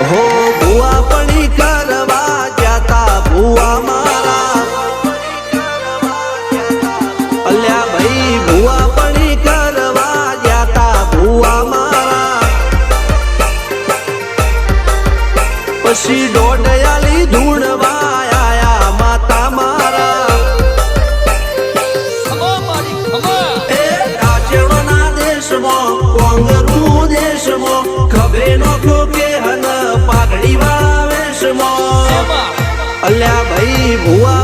હો ભુવા પડી કરવા જાતા ભુવા મારા અલ્યા ભાઈ ભુવા પડી કરવા જાતા ભુવા મારા પછી દોડયાલી ધૂણવા આયા માતા મારા એ કાચવાના દેશમાં કોંગરું દેશમાં ખભે નોખો કે હન પાઘડી વાવેશમાં અલ્યા ભાઈ ભુવા